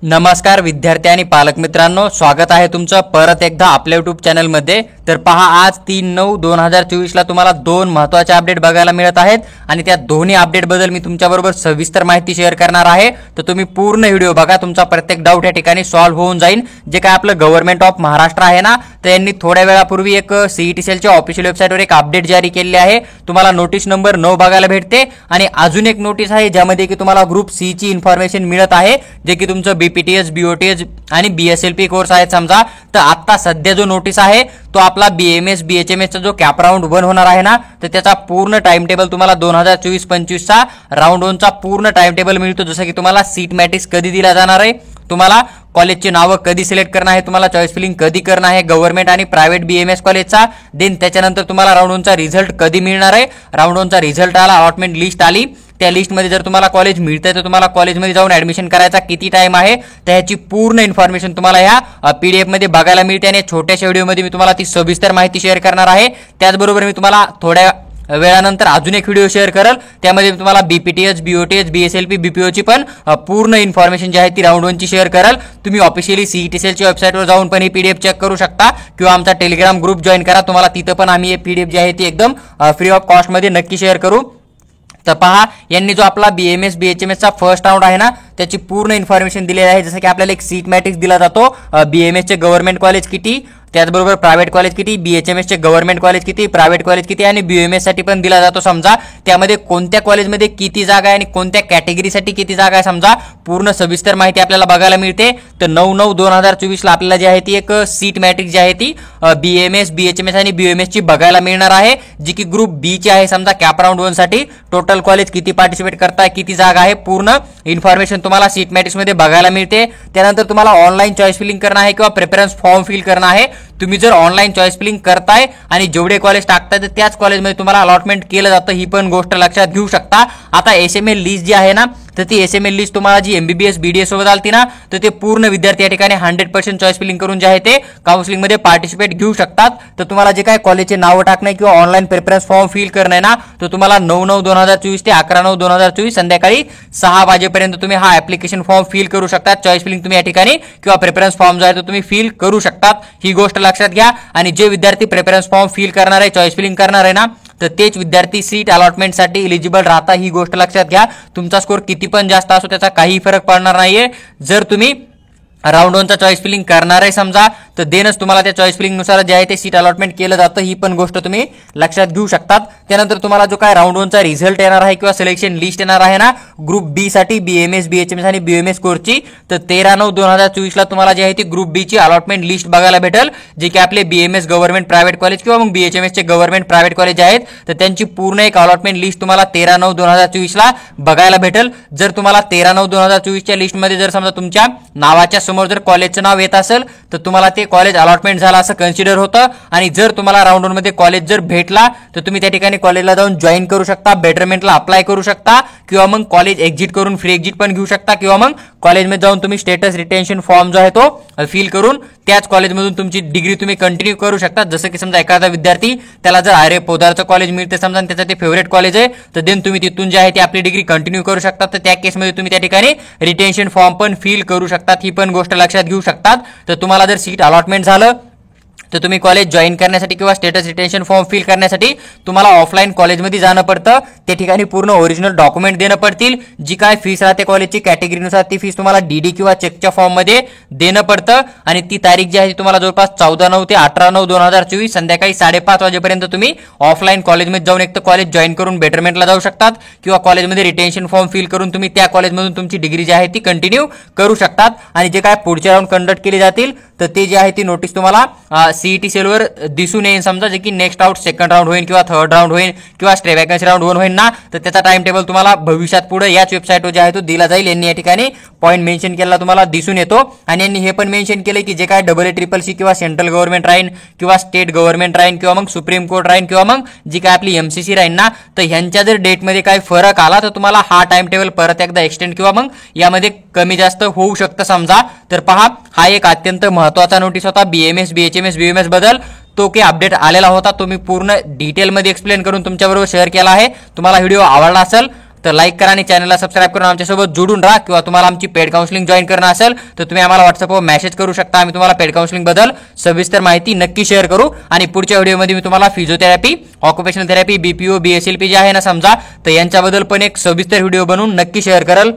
नमस्कार विद्यार्थी आणि पालक मित्रांनो, स्वागत आहे तुमचं परत एकदा आपल्या YouTube चॅनलमध्ये। तर पहा, आज 3/9/2024 ला तुम्हाला दोन महत्त्वाचे अपडेट बघायला मिळत आहेत आणि त्या दोन्ही अपडेट बद्दल मी तुमच्याबरोबर सविस्तर माहिती शेअर करणार आहे। तर तुम्ही पूर्ण व्हिडिओ बघा, तुमचा प्रत्येक डाऊट या ठिकाणी सॉल्व्ह होऊन जाईल। जे काय आपलं गव्हर्नमेंट ऑफ महाराष्ट्र आहे ना, तर यांनी थोड्या वेळापूर्वी एक सीईटी सेलच्या ऑफिशियल वेबसाईटवर एक अपडेट जारी केले आहे। तुम्हाला नोटीस नंबर 9 बघायला भेटते आणि अजून एक नोटीस आहे ज्यामध्ये की तुम्हाला ग्रुप सी ची इन्फॉर्मेशन मिळत आहे, जे की तुमचं बीपीटीएस, बीओटीएस आणि बीएसएलपी कोर्स आहेत समजा। तर आता सध्या जो नोटीस आहे तो आपला बीएमएस बीएचएमएस चा जो कॅप राउंड 1 होणार आहे ना, तर त्याचा पूर्ण टाइम टेबल तुम्हाला 2024-25 चा राउंड 1 चा पूर्ण टाइम टेबल मिळतो। जसं की तुम्हाला सीट मॅट्रिक्स कधी दिला जाणार आहे, तुम्हाला कॉलेजचे नाव कधी सिलेक्ट करणं आहे, तुम्हाला चॉईस फिलिंग कधी करणं आहे गव्हर्नमेंट आणि प्रायव्हेट बीएमएस कॉलेजचा, देन त्याच्यानंतर तुम्हाला राउंड 1 चा रिझल्ट कधी मिळणार आहे। राउंड 1 चा रिझल्ट आला, अलॉटमेंट लिस्ट आली, त्या लिस्टमध्ये जर तुम्हाला कॉलेज मिळतंय तर तुम्हाला कॉलेजमध्ये जाऊन ऍडमिशन करायचा किती टाइम आहे, त्याची पूर्ण इन्फॉर्मेशन तुम्हाला ह्या पीडीएफ मध्ये बघायला मिळते आणि छोट्याशा व्हिडिओमध्ये मी तुम्हाला ती सविस्तर माहिती शेअर करणार आहे। त्याचबरोबर मी तुम्हाला थोड्या वेळानंतर अजून एक व्हिडिओ शेअर करेल, त्यामध्ये तुम्हाला बीपीटीएस, बीओटीएस, बीएसएलपी, बीपीओची पण पूर्ण इन्फॉर्मेशन जी आहे ती राउंड 1 ची शेअर करेल। तुम्ही ऑफिशियली सीईटी सेलच्या वेबसाईटवर जाऊन पण ही पीडीएफ चेक करू शकता किंवा आमचा टेलिग्राम ग्रुप जॉईन करा, तुम्हाला तिथं पण आम्ही हे पीडीएफ जी आहे ती एकदम फ्री ऑफ कॉस्ट मध्ये नक्की शेअर करू। तर पहा, यांनी जो आपला बीएमएस बीएचएमएस चा फर्स्ट राउंड आहे ना, त्याची पूर्ण इन्फॉर्मेशन दिलेली आहे। जसं की आपल्याला एक सीट मॅट्रिक्स दिला जातो, बीएमएस चे गव्हर्नमेंट कॉलेज किती, त्याचबरोबर प्रायव्हेट कॉलेज किती, बीएचएमएस चे गव्हर्नमेंट कॉलेज किती, प्रायव्हेट कॉलेज किती आणि बीएमएस साठी पण दिला जातो समजा। त्यामध्ये कोणत्या कॉलेजमध्ये किती जागा आहे आणि कोणत्या कॅटेगरीसाठी किती जागा आहे समजा, पूर्ण सविस्तर माहिती आपल्याला बघायला मिळते। तर 9/9/2024 ला आपल्याला जी आहे ती एक सीट मॅट्रिक्स जी आहे ती बीएमएस बीएचएमएस आणि बीएमएस ची बघायला मिळणार आहे, जी की ग्रुप बी ची आहे समजा। कॅप राउंड 1 साठी टोटल कॉलेज किती पार्टिसिपेट करताय, किती जागा आहे, पूर्ण इन्फॉर्मेशन तुम्हाला सीट मॅट्रिक्स मध्ये बघायला मिळते। त्यानंतर तुम्हाला ऑनलाईन चॉईस फिलिंग करणं आहे किंवा प्रेफरन्स फॉर्म फिल करणं आहे। तुम्ही जर ऑनलाईन चॉईस फिलिंग करताय आणि जेवढे कॉलेज टाकताय तर त्याच कॉलेजमध्ये तुम्हाला अलॉटमेंट केलं जातं, ही पण गोष्ट लक्षात घेऊ शकता। आता एसएमएल लिस्ट जी आहे ना, तर ती एसएमएल लिस्ट तुम्हाला जी एमबीबीएस बीडीएस सोबत आलती ना, तर ते पूर्ण विद्यार्थी या ठिकाणी 100% चॉईस फिलिंग करून जे आहे ते काउन्सिलिंग मध्ये पार्टिसिपेट घेऊ शकतात। तर तुम्हाला जे काय कॉलेजचे नाव टाकणे किंवा ऑनलाईन प्रेफरन्स फॉर्म फिल करणे ना, तर तुम्हाला 9/9/2024 ते 11/9/2024 संध्याकाळी 6 वाजेपर्यंत तुम्ही हा ऍप्लिकेशन फॉर्म फिल करू शकता। चॉईस फिलिंग तुम्ही या ठिकाणी किंवा प्रेफरन्स फॉर्म जो आहे तो तुम्ही फिल करू शकतात, ही गोष्ट लक्षात घ्या। आणि जे विद्यार्थी प्रेफरन्स फॉर्म फिल करणार आहे, चॉईस फिलिंग करणार आहे ना, तर तेच विद्यार्थी सीट अलॉटमेंटसाठी एलिजिबल राहता, ही गोष्ट लक्षात घ्या। तुमचा स्कोर किती पण जास्त असो त्याचा काही फरक पडणार नाहीये। जर तुम्ही राउंड 1 चा चॉईस फिलिंग करणार आहे समजा, तर देनच तुम्हाला त्या चॉईस फिलिंग नुसार जे आहे ते सीट अलॉटमेंट केलं जातं, ही पण गोष्ट तुम्ही लक्षात घेऊ शकतात। त्यानंतर तुम्हाला जो काय राउंड 1 चा रिझल्ट येणार आहे किंवा सिलेक्शन लिस्ट येणार आहे ना, ग्रुप बी साठी बीएमएस बीएचएमएस आणि बीएमएस कोर्सची, तर 13/9/2024 ला तुम्हाला जी आहे ती ग्रुप बी ची अलॉटमेंट लिस्ट बघायला भेटेल, जे की आपले बीएमएस गव्हर्नमेंट प्रायव्हेट कॉलेज किंवा मग बीएचएमएस चे गव्हर्नमेंट प्रायव्हेट कॉलेज आहेत, तर त्यांची पूर्ण एक अलॉटमेंट लिस्ट तुम्हाला 13/9/2024 ला बघायला भेटेल। जर तुम्हाला 13/9/2024 च्या लिस्टमध्ये जर समजा तुमच्या नावाच्या समोर जर कॉलेजचं नाव येत असेल तर तुम्हाला ते कॉलेज अलॉटमेंट झालं असं कन्सिडर होतं। आणि जर तुम्हाला राउंड 1 मध्ये कॉलेज जर भेटला तर तुम्ही त्या ठिकाणी कॉलेजला जाऊन जॉईन करू शकता, बेटरमेंटला अप्लाय करू शकता किंवा मग कॉलेज एक्झिट करून फ्री एक्झिट पण घेऊ शकता किंवा मग कॉलेजमध्ये जाऊन तुम्ही स्टेटस रिटेन्शन फॉर्म जो आहे तो फिल करून त्याच कॉलेजमधून तुमची डिग्री तुम्ही कंटिन्यू करू शकता। जसं की समजा एखादा विद्यार्थी त्याला जर आर्य पोदारचं कॉलेज मिळते समजा आणि त्याचं ते फेवरेट कॉलेज आहे, तर देन तुम्ही तिथून जे आहे ते आपली डिग्री कंटिन्यू करू शकता। तर त्या केसमध्ये तुम्ही त्या ठिकाणी रिटेन्शन फॉर्म पण फिल करू शकतात, ही पण गोष्ट लक्षात घेऊ शकतात। तर तुम्हाला जर सीट अलॉटमेंट झालं तर तुम्ही कॉलेज जॉईन करण्यासाठी किंवा स्टेटस रिटेन्शन फॉर्म फिल करण्यासाठी तुम्हाला ऑफलाईन कॉलेजमध्ये जाणं पडतं। त्या ठिकाणी पूर्ण ओरिजिनल डॉक्युमेंट देणं पडतील, जी काय फीस राहते कॉलेजची कॅटेगरीनुसार ती फीस तुम्हाला डीडी किंवा चेकच्या फॉर्म मध्ये देणं पडतं। आणि ती तारीख जी आहे तुम्हाला जवळपास 14/9 ते 18/9/2024 संध्याकाळी 5:30 वाजेपर्यंत तुम्ही ऑफलाईन कॉलेजमध्ये जाऊन एक तर कॉलेज जॉईन करून बेटरमेंटला जाऊ शकतात किंवा कॉलेजमध्ये रिटेन्शन फॉर्म फिल करून तुम्ही त्या कॉलेजमधून तुमची डिग्री जी आहे ती कंटिन्यू करू शकतात। आणि जे काय पुढचे राऊंड कंडक्ट केले जातील तर ते जे आहे ती नोटीस तुम्हाला सीईटी सेलवर दिसून येईल समजा, जे की नेक्स्ट आउट सेकंड राऊंड होईल किंवा थर्ड राऊंड होईल किंवा स्टे वॅकन्सी राऊंड 1 होईल ना, तर त्याचा टाइम टेबल तुम्हाला भविष्यात पुढे याच वेबसाईटवर जे आहे तो दिला जाईल। यांनी या ठिकाणी पॉईंट मेन्शन केलेला तुम्हाला दिसून येतो। आणि यांनी हे पण मेन्शन केले की जे काय AA-CCC किंवा सेंट्रल गव्हर्नमेंट राहीन किंवा स्टेट गव्हर्नमेंट राहीन किंवा मग सुप्रीम कोर्ट राहीन किंवा मग जी काय आपली एमसीसी राहीन ना, तर ह्यांच्या जर डेटमध्ये काही फरक आला तर तुम्हाला हा टाइम टेबल परत एकदा एक्सटेंड किंवा मग यामध्ये कमी जास्त होऊ शकतं समजा। तर पहा, हा एक अत्यंत महत्त्वाचा नोटीस होता बीएमएस बीएचएमएस बीएमएस बद्दल, तो की अपडेट आलेला होता, तो मी पूर्ण डिटेलमध्ये एक्सप्लेन करून तुमच्याबरोबर शेअर केला आहे। तुम्हाला व्हिडिओ आवडला असेल तर लाईक करा आणि चॅनलला सबस्क्राईब करून आमच्यासोबत जोडून राहा. किंवा तुम्हाला आमची पेड काउन्सिलिंग जॉईन करणं असेल तर तुम्ही आम्हाला व्हॉट्सअपवर मेसेज करू शकता. आम्ही तुम्हाला पेड काउन्सिलिंग बद्दल सविस्तर माहिती नक्की शेअर करू. आणि पुढच्या व्हिडिओमध्ये मी तुम्हाला फिजिओथेरपी, ऑक्युपेशनल थेरपी, बीपीओ, बीएसएलपी जे आहे ना समजा, तर यांच्याबद्दल पण एक सविस्तर व्हिडिओ बनवून नक्की शेअर करेल.